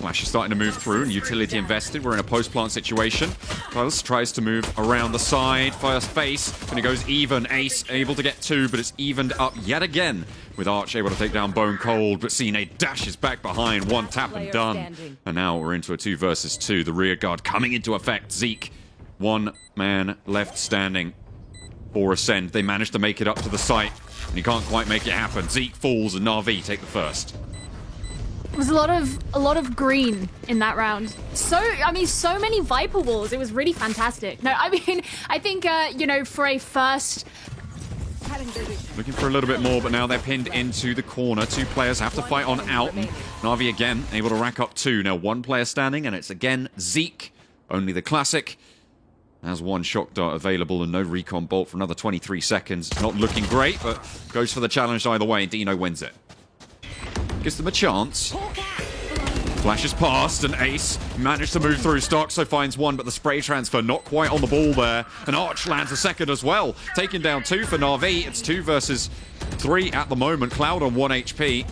Flash is starting to move through, and utility invested. We're in a post-plant situation. Buzz tries to move around the side. First face, and it goes even. Ace able to get 2, but it's evened up yet again. With Arch able to take down Bone Cold, but Cine dashes back behind. 1 tap and done. And now we're into a 2 versus 2. The rear guard coming into effect. Zeke, 1 man left standing for Ascend. They managed to make it up to the site, and you can't quite make it happen. Zeke falls, and Na'Vi take the first. It was a lot of green in that round. So many Viper walls. It was really fantastic. No, I mean, I think for a first. Looking for a little bit more, but now they're pinned into the corner. 2 players have to fight on out. And Na'Vi again able to rack up 2. Now 1 player standing, and it's again Zeke. Only the classic. Has 1 shock dart available and no recon bolt for another 23 seconds. Not looking great, but goes for the challenge either way. Dino wins it. Gives them a chance. Flashes past, and Ace managed to move through. Starkso finds 1, but the spray transfer not quite on the ball there. And Arch lands a second as well. Taking down 2 for Na'Vi. It's 2 versus 3 at the moment. Cloud on 1 HP.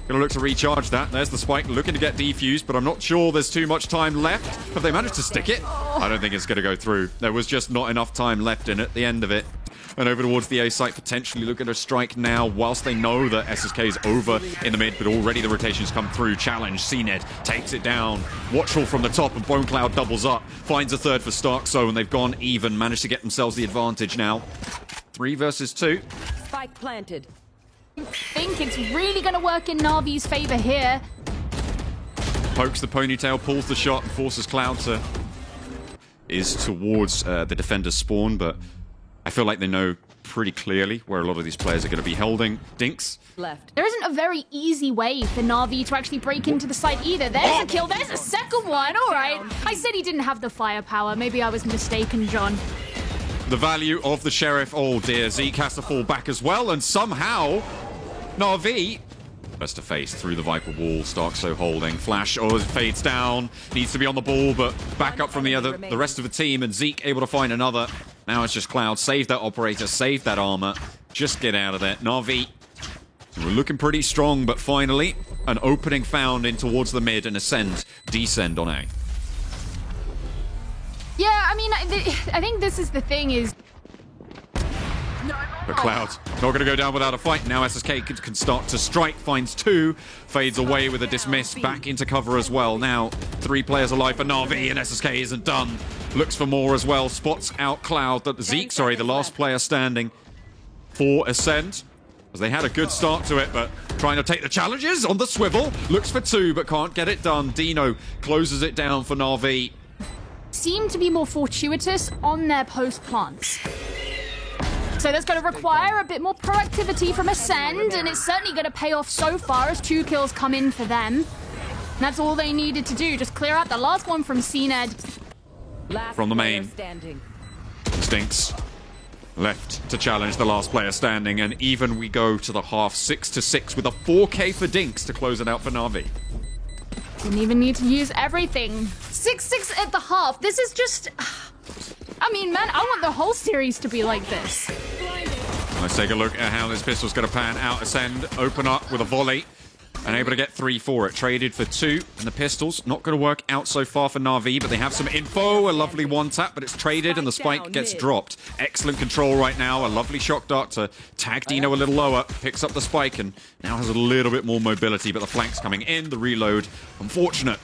Gonna look to recharge that. There's the spike looking to get defused, but I'm not sure there's too much time left. Have they managed to stick it? I don't think it's gonna go through. There was just not enough time left in at the end of it. And over towards the A site, potentially looking to strike now, whilst they know that SSK is over in the mid, but already the rotations come through. Challenge, CNED takes it down. Watchful from the top, and Bone Cloud doubles up. Finds a third for Starkso, and they've gone even. Managed to get themselves the advantage now. 3 versus 2. Spike planted. I think it's really going to work in Na'Vi's favor here. Pokes the ponytail, pulls the shot, and forces Cloud to... is towards the defender's spawn, but I feel like they know pretty clearly where a lot of these players are going to be holding. Dinks. Left. There isn't a very easy way for Na'Vi to actually break into the site either. There's a kill. There's a second one. All right. I said he didn't have the firepower. Maybe I was mistaken, John. The value of the Sheriff. Oh dear, Zeke has to fall back as well, and somehow Na'Vi best to face through the Viper wall. Starkso holding. Flash, it fades down. Needs to be on the ball, but back up from the rest of the team, and Zeke able to find another. Now it's just Cloud. Save that operator, save that armor. Just get out of there. Na'Vi, we're looking pretty strong, but finally an opening found in towards the mid, and Ascend descend on A. Yeah, I mean, I think this is the thing is... But Cloud not going to go down without a fight. Now SSK can start to strike. Finds 2. Fades away with a dismiss. Back into cover as well. Now 3 players alive for Na'Vi, and SSK isn't done. Looks for more as well. Spots out Cloud. Zeke, sorry, the last player standing for Ascend. As they had a good start to it, but trying to take the challenges on the swivel. Looks for 2, but can't get it done. Dino closes it down for Na'Vi. Seem to be more fortuitous on their post plants. So that's going to require a bit more proactivity from Ascend, and it's certainly going to pay off so far as 2 kills come in for them. And that's all they needed to do, just clear out the last one from CNED. From the main. Stinks. Left to challenge the last player standing, and even we go to the half 6-6 with a 4K for Dinks to close it out for Na'Vi. Didn't even need to use everything. 6-6 at the half. This is just... I mean, man, I want the whole series to be like this. Let's take a look at how this pistol's going to pan out. Ascend, open up with a volley, and able to get 3 for it. Traded for 2, and the pistols not going to work out so far for Na'Vi, but they have some info. A lovely 1-tap, but it's traded, and the spike gets dropped. Excellent control right now. A lovely shock dart to tag Dino a little lower. Picks up the spike, and now has a little bit more mobility, but the flank's coming in. The reload, unfortunate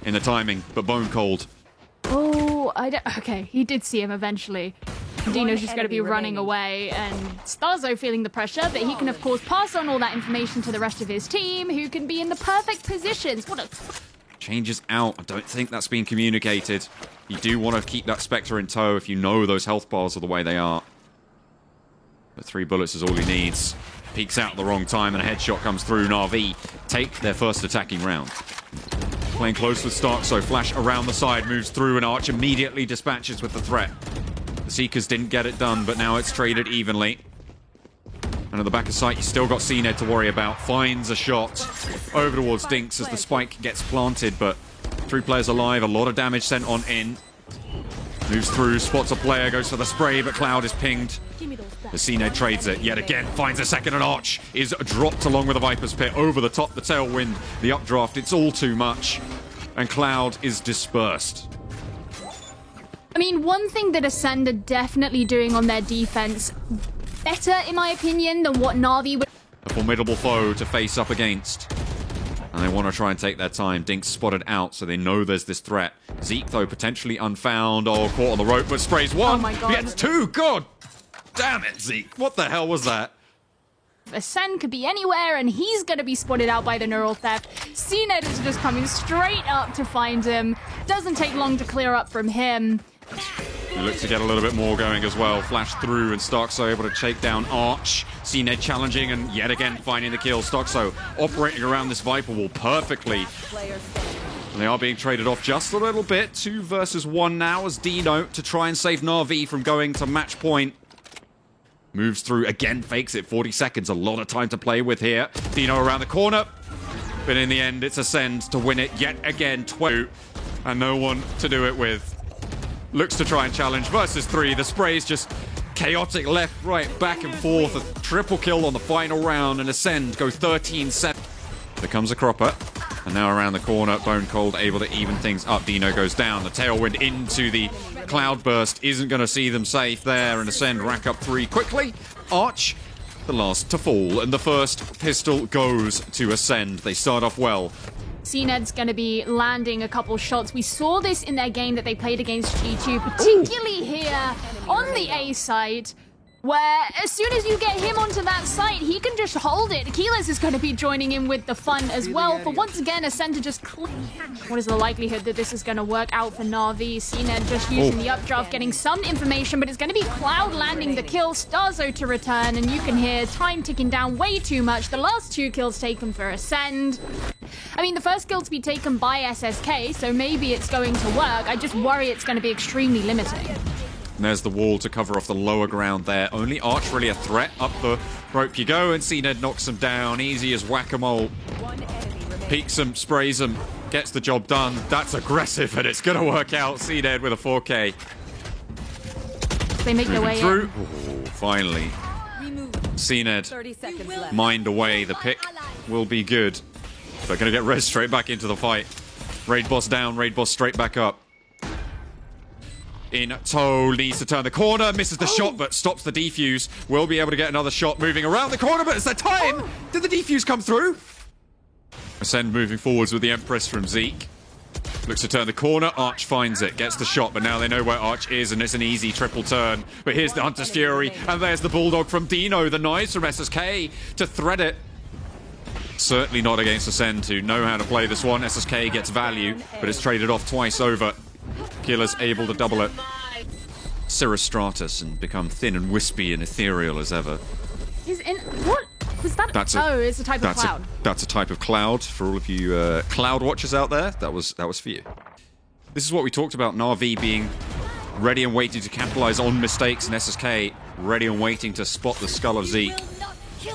in the timing, but bone cold. Oh, okay, he did see him eventually. Dino's just going to be running away, and Starzo feeling the pressure, but he can, of course, pass on all that information to the rest of his team, who can be in the perfect positions. What a... Changes out. I don't think that's been communicated. You do want to keep that Spectre in tow if you know those health bars are the way they are. But 3 bullets is all he needs. Peeks out at the wrong time, and a headshot comes through. Na'Vi take their first attacking round. Playing close with Starkso. Flash around the side, moves through, and Arch immediately dispatches with the threat. The Seekers didn't get it done, but now it's traded evenly. And at the back of sight, you still got CNED to worry about. Finds a shot over towards Dinks as the spike gets planted, but 3 players alive, a lot of damage sent on in. Moves through, spots a player, goes for the spray, but Cloud is pinged. The CNED trades it yet again, finds a second, and Arch is dropped along with the Viper's Pit over the top, the tailwind, the updraft. It's all too much. and Cloud is dispersed. I mean, one thing that Ascend are definitely doing on their defense better, in my opinion, than what Na'Vi would... A formidable foe to face up against. And they want to try and take their time. Dink's spotted out, so they know there's this threat. Zeke, though, potentially unfound. Oh, caught on the rope, but sprays one. Oh my God. Gets two. God damn it, Zeke. What the hell was that? Ascend could be anywhere, and he's going to be spotted out by the Neural Theft. CNED is just coming straight up to find him. Doesn't take long to clear up from him. He looks to get a little bit more going as well. Flash through, and Starkso able to take down Arch. CNED challenging, and yet again finding the kill. Starkso operating around this Viper wall perfectly. And they are being traded off just a little bit. 2 versus 1 now as Dino to try and save Na'Vi from going to match point. Moves through, again fakes it. 40 seconds, a lot of time to play with here. Dino around the corner. But in the end, it's Ascend to win it yet again. 2, and no one to do it with. Looks to try and challenge versus 3. The spray's just chaotic left, right, back and forth. A triple kill on the final round, and Ascend go 13-7. There comes a Cropper, and now around the corner, Bone Cold able to even things up. Dino goes down. The Tailwind into the Cloudburst isn't going to see them safe there, and Ascend rack up 3 quickly. Arch, the last to fall, and the first pistol goes to Ascend. They start off well. CNED's going to be landing a couple shots. We saw this in their game that they played against G2, particularly here on the A side, where as soon as you get him onto that site, he can just hold it. Keyless is going to be joining in with the fun as well. For once again, Ascend to just... What is the likelihood that this is going to work out for Na'Vi? CNED just using the updraft, getting some information, but it's going to be Cloud landing the kill, Starzo to return, and you can hear time ticking down way too much. The last 2 kills taken for Ascend. I mean, the first kill to be taken by SSK, so maybe it's going to work. I just worry it's going to be extremely limiting. And there's the wall to cover off the lower ground there. Only Arch really a threat. Up the rope you go, and CNED knocks him down. Easy as whack-a-mole. Peeks him, sprays him, gets the job done. That's aggressive, and it's going to work out. CNED with a 4K. They make their way through. Ooh, finally. CNED mind away. The pick will be good. They're going to get Rez straight back into the fight. Raid boss down, Raid boss straight back up. In tow, needs to turn the corner, misses the shot, but stops the defuse. Will be able to get another shot moving around the corner, but it's their time! Did the defuse come through? Ascend moving forwards with the Empress from Zeke. Looks to turn the corner, Arch finds it, gets the shot, but now they know where Arch is, and it's an easy triple turn. But here's the Hunter's Fury, and there's the Bulldog from Dino, the knives from SSK to thread it. Certainly not against Ascend, who know how to play this one. SSK gets value, but it's traded off twice over. Killer's able to double it. Cirrus Stratus and become thin and wispy and ethereal as ever. He's in... What? Was that... Oh, it's a type of cloud. That's a type of cloud for all of you cloud watchers out there. That was for you. This is what we talked about, Na'Vi being ready and waiting to capitalize on mistakes, and SSK ready and waiting to spot the skull of Zeke.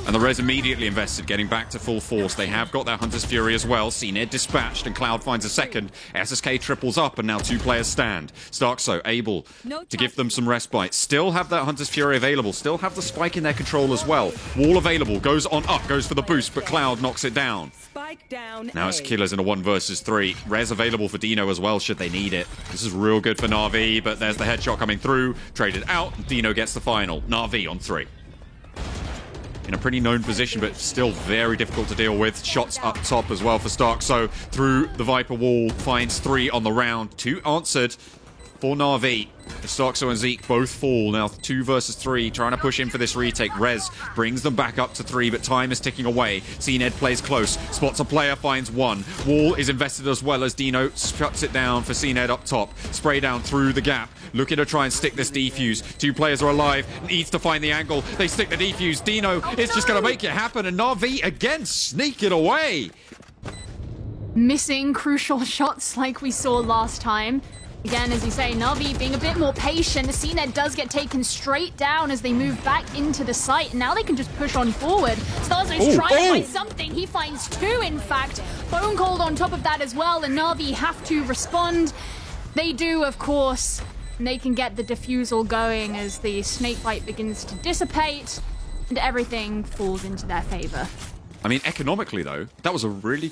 And the Rez immediately invested, getting back to full force. They have got their Hunter's Fury as well. CNED dispatched, and Cloud finds a second. SSK triples up, and now 2 players stand. Starkso able to give them some respite. Still have that Hunter's Fury available. Still have the spike in their control as well. Wall available. Goes on up. Goes for the boost, but Cloud knocks it down. Now it's Killers in a 1 versus 3. Rez available for Dino as well, should they need it. This is real good for Na'Vi, but there's the headshot coming through. Traded out. Dino gets the final. Na'Vi on 3. In a pretty known position, but still very difficult to deal with. Shots up top as well for Starkso. Through the Viper wall, finds 3 on the round. 2 answered for Na'Vi. Starkso and Zeke both fall. Now 2 versus 3, trying to push in for this retake. Rez brings them back up to 3, but time is ticking away. CNED plays close, spots a player, finds 1. Wall is invested as well as Dino shuts it down for CNED up top. Spray down through the gap, looking to try and stick this defuse. 2 players are alive, needs to find the angle. They stick the defuse. Dino is just going to make it happen, and Na'Vi again sneak it away. Missing crucial shots like we saw last time. Again, as you say, Na'Vi being a bit more patient. CNED does get taken straight down as they move back into the site. Now they can just push on forward. Starzo's trying to find something. He finds 2, in fact. Bone Cold on top of that as well, and Na'Vi have to respond. They do, of course. And they can get the defusal going as the snakebite begins to dissipate, and everything falls into their favor. I mean, economically, though, that was a really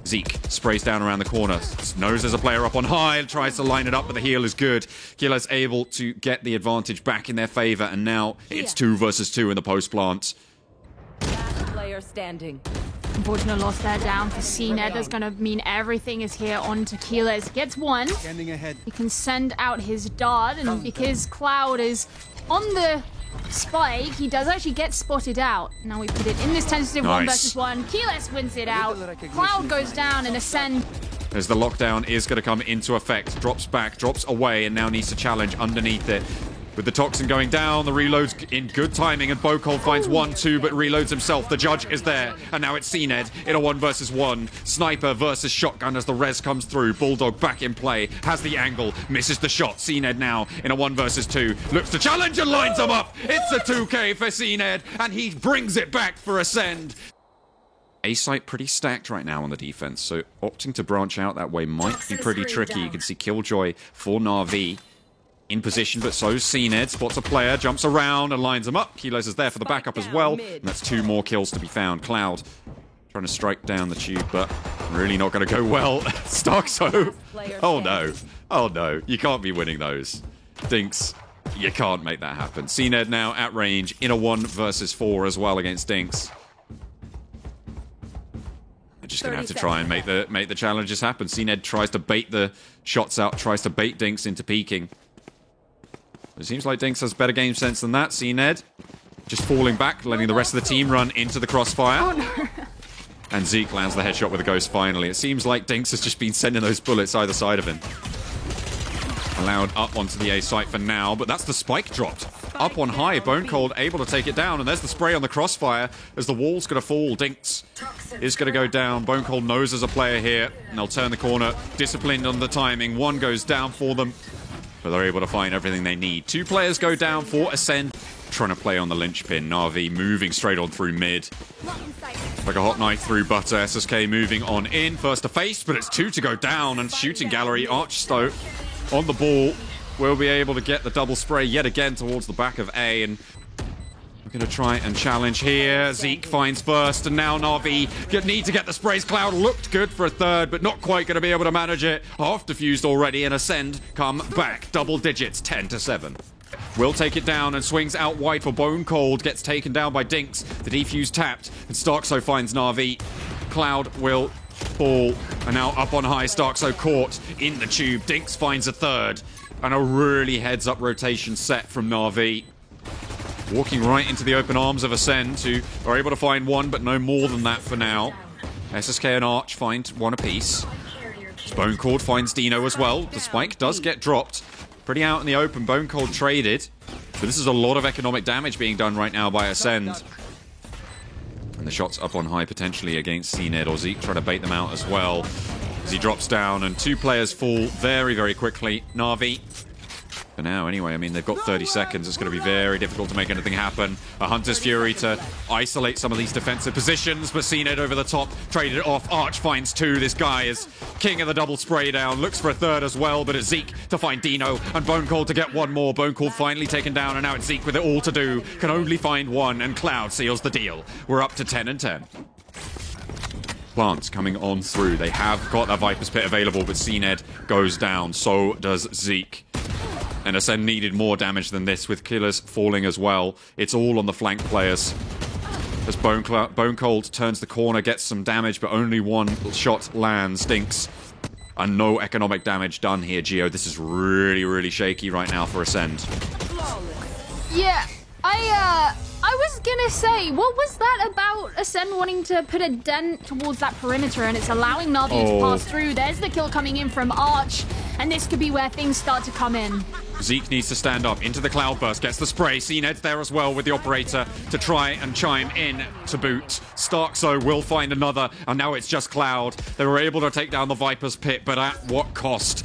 Zeke sprays down around the corner, knows there's a player up on high, tries to line it up, but the heal is good. Killer's able to get the advantage back in their favor, and now it's 2 versus 2 in the post plant. Last player standing. Unfortunate loss there down for CNED. That's going to mean everything is here on Tequilas. Gets one. He can send out his dart, and because Cloud is on the spike, he does actually get spotted out. Now we put it in this tentative 1 versus 1. Keyless wins it out. Cloud goes down, and Ascend. As the lockdown is going to come into effect, drops back, drops away, and now needs to challenge underneath it. With the Toxin going down, the reload's in good timing, and Bocold finds 1-2, but reloads himself. The judge is there, and now it's CNED in a 1 versus 1. Sniper versus shotgun as the res comes through. Bulldog back in play, has the angle, misses the shot. CNED now in a 1 versus 2. Looks to challenge and lines him up. It's a 2K for CNED, and he brings it back for Ascend. A-site pretty stacked right now on the defense, so opting to branch out that way might be pretty tricky. You can see Killjoy for Na'Vi in position, but so's CNED. Spots a player, jumps around and lines him up. Kilos is there for the backup as well. And that's 2 more kills to be found. Cloud trying to strike down the tube, but really not going to go well. Starkso. Oh no. Oh no. You can't be winning those. Dinks, you can't make that happen. CNED now at range in a 1 versus 4 as well against Dinks. They're just going to have to try and make the challenges happen. CNED tries to bait the shots out, tries to bait Dinks into peeking. It seems like Dinks has better game sense than that. CNED just falling back, letting the rest of the team run into the crossfire. Oh, no. And Zeke lands the headshot with a ghost finally. It seems like Dinks has just been sending those bullets either side of him. Allowed up onto the A site for now, but that's the spike dropped. Up on high, Bonecold able to take it down, and there's the spray on the crossfire as the wall's going to fall. Dinks is going to go down. Bonecold knows there's a player here, and they'll turn the corner. Disciplined on the timing. 1 goes down for them. But they're able to find everything they need. 2 players go down for Ascend. Trying to play on the linchpin. Na'Vi moving straight on through mid. Like a hot knife through butter. SSK moving on in. First to face, but it's 2 to go down. And shooting gallery. Archstow on the ball. Will be able to get the double spray yet again towards the back of A. And we're going to try and challenge here. Zeke finds first, and now Na'Vi need to get the sprays. Cloud looked good for a 3rd, but not quite going to be able to manage it. Half defused already, and Ascend come back. Double digits, 10-7. Will take it down and swings out wide for Bonecold. Gets taken down by Dinks. The defuse tapped, and Starkso finds Na'Vi. Cloud will fall, and now up on high. Starkso caught in the tube. Dinks finds a 3rd, and a really heads-up rotation set from Na'Vi. Walking right into the open arms of Ascend, who are able to find 1, but no more than that for now. SSK and Arch find 1 apiece. Bonecold finds Dino as well. The spike does get dropped. Pretty out in the open. Bonecold traded. But this is a lot of economic damage being done right now by Ascend. And the shot's up on high potentially against CNED or Zeke, trying to bait them out as well. As he drops down, and 2 players fall very, very quickly. Na'Vi. For now, anyway, I mean, they've got 30 seconds. It's going to be very difficult to make anything happen. A Hunter's Fury to isolate some of these defensive positions, but CNED over the top, traded it off. Arch finds 2. This guy is king of the double spray down. Looks for a 3rd as well, but it's Zeke to find Dino, and Bonecold to get 1 more. Bonecold finally taken down, and now it's Zeke with it all to do. Can only find 1, and Cloud seals the deal. We're up to 10-10. Plants coming on through. They have got that Viper's Pit available, but CNED goes down. So does Zeke. And Ascend needed more damage than this, with Killers falling as well. It's all on the flank players. As Bonecold turns the corner, gets some damage, but only 1 shot lands. Dinks. And no economic damage done here, Geo. This is really, really shaky right now for Ascend. Yeah, I was gonna say, what was that about Ascend wanting to put a dent towards that perimeter, and it's allowing Na'Vi to pass through? There's the kill coming in from Arch, and this could be where things start to come in. Zeke needs to stand up into the Cloudburst, gets the spray. CNED's there as well with the operator to try and chime in to boot. Starkso will find another, and now it's just Cloud. They were able to take down the Viper's Pit, but at what cost?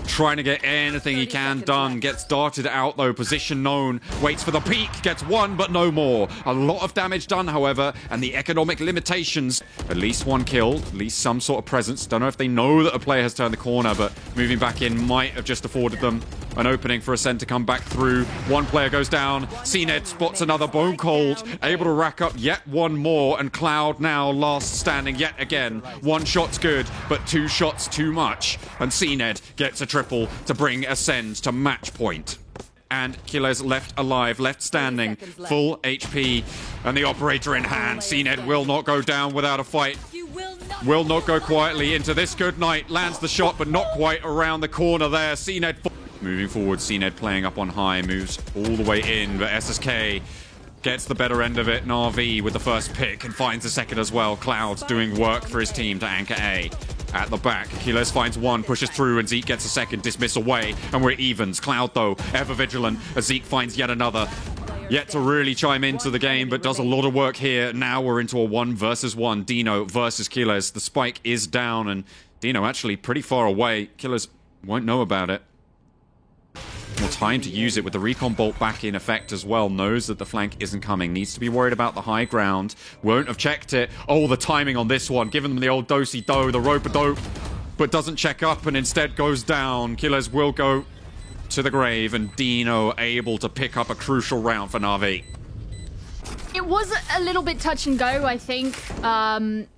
Trying to get anything he can done. Gets darted out though, position known. Waits for the peak, gets 1 but no more. A lot of damage done, however, and the economic limitations. At least 1 kill, at least some sort of presence. Don't know if they know that a player has turned the corner, but moving back in might have just afforded them an opening for Ascend to come back through. One player goes down. CNED spots another. Bone Cold able to rack up yet one more, and Cloud now last standing yet again. One shot's good, but two shots too much. And CNED gets a triple to bring Ascend to match point. And Killer's left alive, left standing, full HP, and the operator in hand. CNED will not go down without a fight. Will not go quietly into this. Good night. Lands the shot, but not quite around the corner there. CNED moving forward. CNED playing up on high, moves all the way in, but SSK gets the better end of it. Na'Vi with the first pick and finds the second as well. Cloud's doing work for his team to anchor A. At the back, Achilles finds one, pushes through, and Zeke gets a second. Dismiss away, and we're evens. Cloud, though, ever vigilant as Zeke finds yet another. Yet to really chime into the game, but does a lot of work here. Now we're into a 1 versus 1. Dino versus Killers. The spike is down, and Dino actually pretty far away. Killers won't know about it. More time to use it with the recon bolt back in effect as well. Knows that the flank isn't coming. Needs to be worried about the high ground. Won't have checked it. Oh, the timing on this one. Giving them the old do-si-do, the rope-a-dope, but doesn't check up and instead goes down. Killers will go to the grave, and Dino able to pick up a crucial round for Na'Vi. It was a little bit touch and go, I think. Again,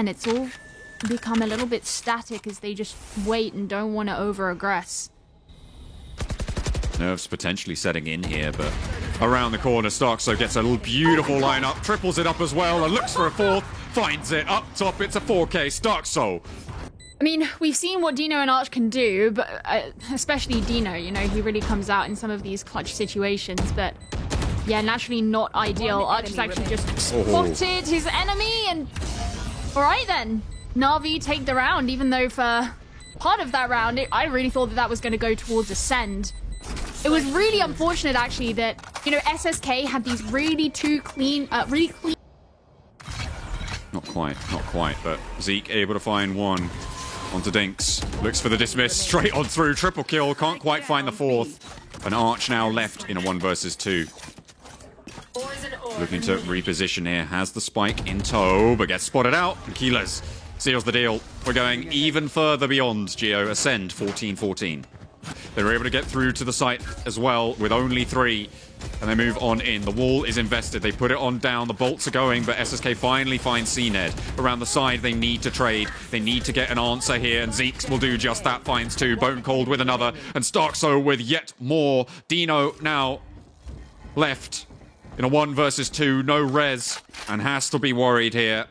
it's all become a little bit static as they just wait and don't want to over-aggress. Nerves potentially setting in here, but around the corner, Starkso gets a beautiful lineup, triples it up as well, and looks for a fourth, finds it up top. It's a 4K Starkso. I mean, we've seen what Dino and Arch can do, but especially Dino, you know, he really comes out in some of these clutch situations, but yeah, naturally not ideal. Arch has actually just spotted his enemy, and alright then. Na'Vi take the round, even though for part of that round, I really thought that that was going to go towards Ascend. It was really unfortunate, actually, that, you know, SSK had these really clean. Not quite, but Zeke able to find one onto Dinks. Looks for the dismiss, straight on through, triple kill, can't quite find the fourth. And Arch now left in a 1 versus 2. Looking to reposition here, has the spike in tow, but gets spotted out. And Keyless seals the deal. We're going even further beyond Geo. Ascend 14-14. They were able to get through to the site as well with only 3. And they move on in. The wall is invested. They put it on down. The bolts are going, but SSK finally finds CNED. Around the side, they need to trade. They need to get an answer here, and Zeke will do just that. Finds 2. Bone Cold with another, and Starkso with yet more. Dino now left in a 1 versus 2. No res, and has to be worried here.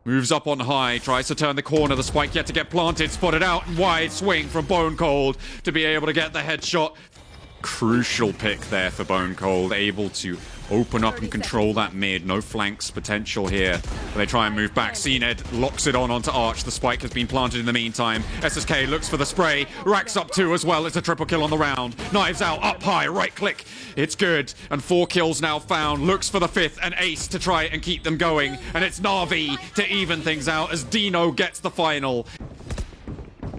Moves up on high, tries to turn the corner. The spike yet to get planted, spotted out, and wide swing from Bone Cold to be able to get the headshot. Crucial pick there for Bone Cold, able to open up and control that mid. No flanks potential here. They try and move back. CNED locks it onto Arch. The spike has been planted in the meantime. SSK looks for the spray, racks up 2 as well. It's a triple kill on the round. Knives out, up high, right click. It's good. And 4 kills now found. Looks for the 5th, and Ace to try and keep them going. And it's Na'Vi to even things out as Dino gets the final.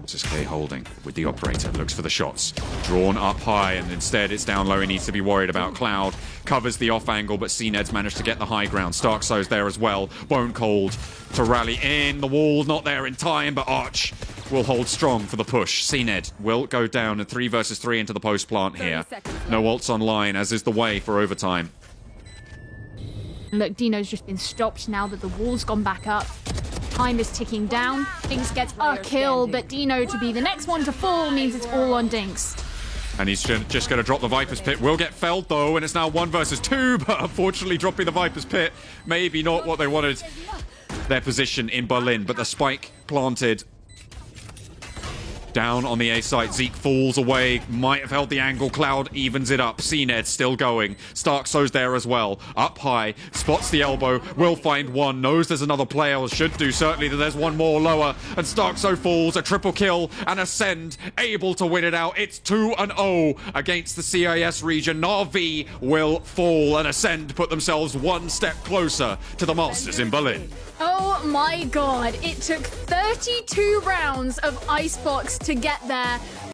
SSK holding with the operator, looks for the shots. Drawn up high, and instead it's down low. He needs to be worried about. Cloud covers the off angle, but CNED's managed to get the high ground. Starkso's there as well. Bone Cold to rally in. The wall not there in time, but Arch will hold strong for the push. CNED will go down in 3 versus 3 into the post plant here. No ults online, as is the way for overtime. Look, Dino's just been stopped now that the wall's gone back up. Time is ticking down. Dinks gets a kill, but Dino to be the next one to fall means it's all on Dinks. And he's just going to drop the Viper's Pit. Will get felled, though, and it's now 1 versus 2, but unfortunately dropping the Viper's Pit, maybe not what they wanted. Their position in Berlin, but the spike planted. Down on the A site, Zeke falls away, might have held the angle. Cloud evens it up. CNED still going. Starkso's there as well. Up high, spots the elbow, will find one, knows there's another player, or should do certainly that there's one more lower, and Starkso falls, a triple kill, and Ascend able to win it out. It's 2-0 against the CIS region. Na'Vi will fall, and Ascend put themselves 1 step closer to the Masters in Berlin. Oh my god, it took 32 rounds of Icebox to get there.